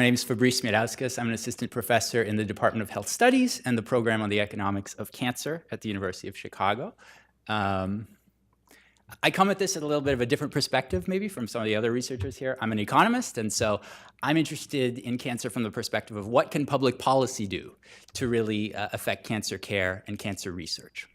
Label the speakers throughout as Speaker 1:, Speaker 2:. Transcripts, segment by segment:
Speaker 1: My name is Fabrice Smieliauskas. I'm an assistant professor in the Department of Health Studies and the program on the economics of cancer at the University of Chicago. I come at this at a little bit of a different perspective, maybe, from some of the other researchers here. I'm an economist, and so I'm interested in cancer from the perspective of what can public policy do to really affect cancer care and cancer research.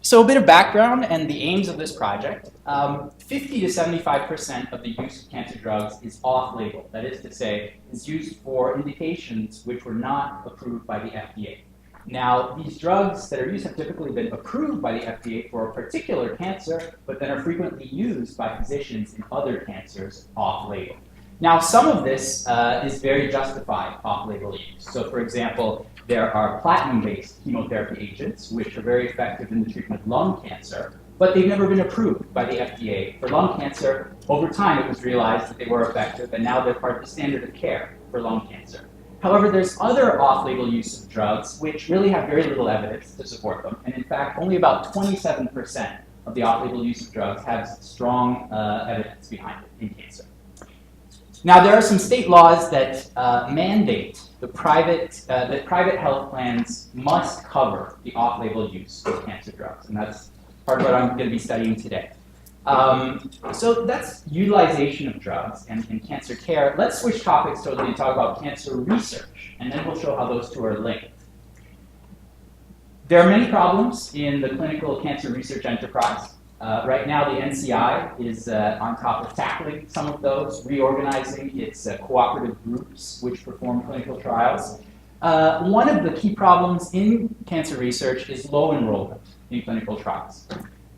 Speaker 1: So a bit of background and the aims of this project. 50 to 75% of the use of cancer drugs is off-label. That is to say, is used for indications which were not approved by the FDA. Now, these drugs that are used have typically been approved by the FDA for a particular cancer, but then are frequently used by physicians in other cancers off-label. Now, some of this is very justified off-label use. So, for example, there are platinum-based chemotherapy agents, which are very effective in the treatment of lung cancer, but they've never been approved by the FDA for lung cancer. Over time, it was realized that they were effective, and now they're part of the standard of care for lung cancer. However, there's other off-label use of drugs which really have very little evidence to support them, and in fact, only about 27% of the off-label use of drugs has strong evidence behind it in cancer. Now, there are some state laws that mandate that private health plans must cover the off-label use of cancer drugs, and that's part of what I'm going to be studying today. So that's utilization of drugs and cancer care. Let's switch topics totally and talk about cancer research, and then we'll show how those two are linked. There are many problems in the clinical cancer research enterprise. Right now, the NCI is on top of tackling some of those, reorganizing its cooperative groups which perform clinical trials. One of the key problems in cancer research is low enrollment in clinical trials.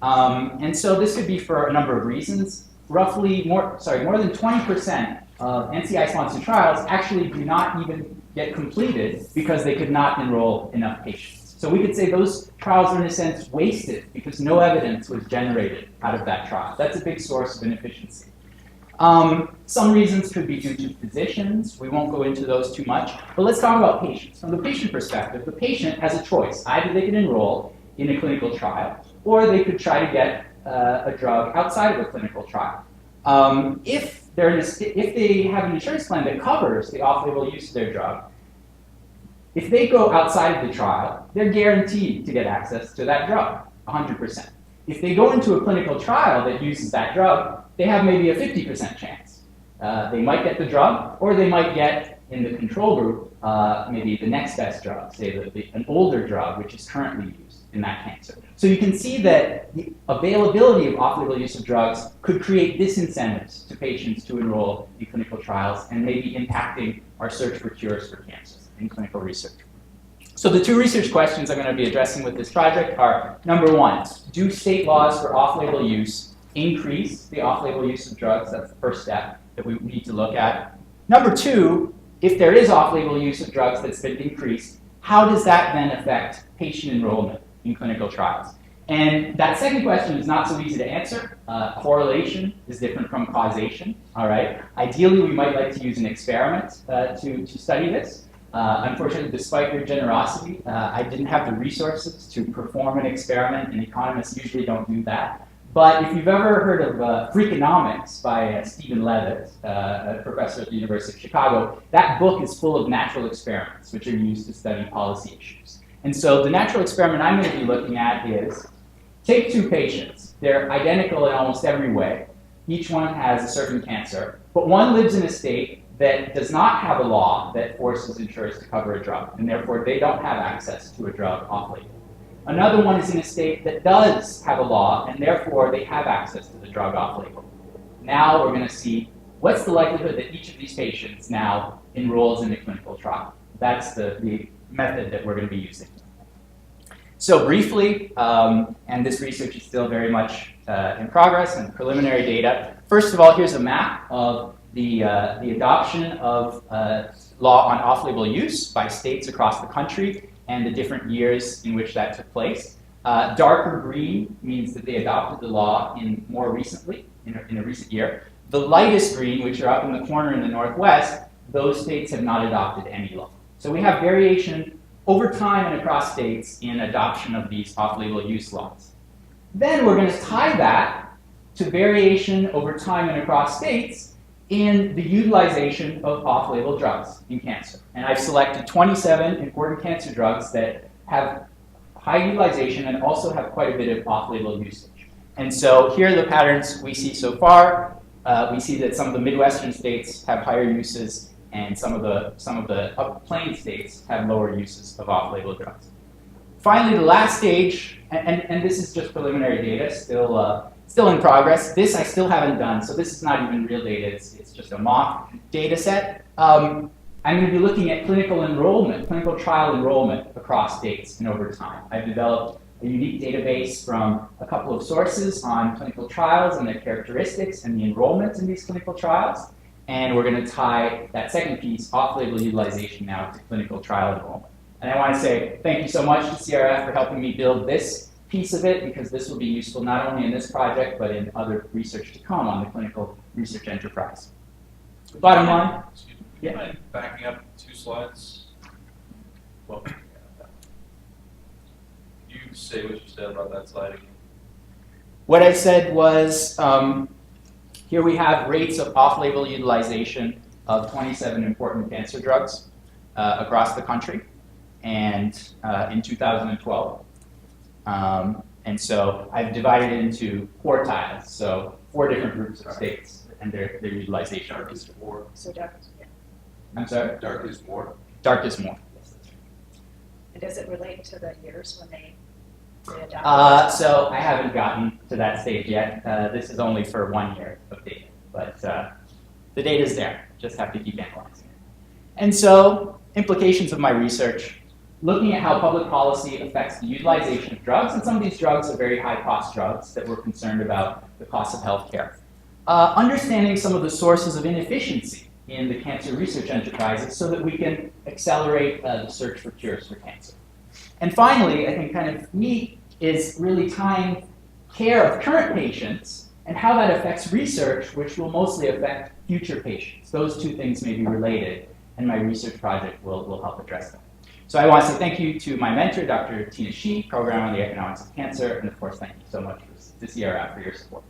Speaker 1: And so this could be for a number of reasons. Roughly, more than 20% of NCI-sponsored trials actually do not even get completed because they could not enroll enough patients. So we could say those trials are, in a sense, wasted because no evidence was generated out of that trial. That's a big source of inefficiency. Some reasons could be due to physicians. We won't go into those too much. But let's talk about patients. From the patient perspective, the patient has a choice. Either they can enroll in a clinical trial, or they could try to get a drug outside of a clinical trial. If they have an insurance plan that covers the off-label use of their drug, if they go outside of the trial, they're guaranteed to get access to that drug, 100%. If they go into a clinical trial that uses that drug, they have maybe a 50% chance. They might get the drug, or they might get, in the control group, maybe the next best drug, say an older drug, which is currently used in that cancer. So you can see that the availability of off-label use of drugs could create disincentives to patients to enroll in clinical trials and maybe impacting our search for cures for cancers in clinical research. So the two research questions I'm going to be addressing with this project are, number one, do state laws for off-label use increase the off-label use of drugs? That's the first step that we need to look at. Number two, if there is off-label use of drugs that's been increased, how does that then affect patient enrollment in clinical trials? And that second question is not so easy to answer. Correlation is different from causation, all right? Ideally, we might like to use an experiment to study this. Unfortunately, despite your generosity, I didn't have the resources to perform an experiment, and economists usually don't do that. But if you've ever heard of Freakonomics by Stephen Levitt, a professor at the University of Chicago, that book is full of natural experiments which are used to study policy issues. And so the natural experiment I'm going to be looking at is, take two patients. They're identical in almost every way. Each one has a certain cancer, but one lives in a state that does not have a law that forces insurers to cover a drug, and therefore they don't have access to a drug off-label. Another one is in a state that does have a law, and therefore they have access to the drug off-label. Now we're going to see what's the likelihood that each of these patients now enrolls in a clinical trial. That's the method that we're going to be using. So briefly, and this research is still very much in progress and preliminary data. First of all, here's a map of the adoption of law on off-label use by states across the country and the different years in which that took place. Darker green means that they adopted the law more recently, in a recent year. The lightest green, which are up in the corner in the Northwest, those states have not adopted any law. So we have variation over time and across states in adoption of these off-label use laws. Then we're going to tie that to variation over time and across states in the utilization of off-label drugs in cancer. And I've selected 27 important cancer drugs that have high utilization and also have quite a bit of off-label usage. And so here are the patterns we see so far. We see that some of the Midwestern states have higher uses, and some of the Upper Plain states have lower uses of off-label drugs. Finally, the last stage, and this is just preliminary data, still in progress. This I still haven't done, so this is not even real data. It's just a mock data set. I'm going to be looking at clinical enrollment, clinical trial enrollment across states and over time. I've developed a unique database from a couple of sources on clinical trials and their characteristics and the enrollment in these clinical trials. And we're going to tie that second piece, off-label utilization, now to clinical trial enrollment. And I want to say thank you so much to CRF for helping me build this piece of it, because this will be useful not only in this project, but in other research to come on the clinical research enterprise. Bottom line.
Speaker 2: Yeah. Backing up 2 slides. Well, you say what you said about that slide again.
Speaker 1: What I said was, here we have rates of off-label utilization of 27 important cancer drugs across the country, and in 2012. And so I've divided it into quartiles, so 4 different groups of states and their utilization.
Speaker 2: Dark is more.
Speaker 3: So dark is more.
Speaker 1: I'm sorry?
Speaker 2: Dark is more.
Speaker 1: Dark is more.
Speaker 3: And does it relate to the years when they adopted?
Speaker 1: So I haven't gotten to that stage yet. This is only for 1 year of data, but the data's there. Just have to keep analyzing it. And so implications of my research, looking at how public policy affects the utilization of drugs, and some of these drugs are very high-cost drugs that we're concerned about the cost of healthcare. Understanding some of the sources of inefficiency in the cancer research enterprises so that we can accelerate the search for cures for cancer. And finally, I think kind of neat is really tying care of current patients and how that affects research, which will mostly affect future patients. Those 2 things may be related, and my research project will help address them. So I want to say thank you to my mentor, Dr. Tina Shi, Program on the Economics of Cancer, and of course, thank you so much to CRF for your support.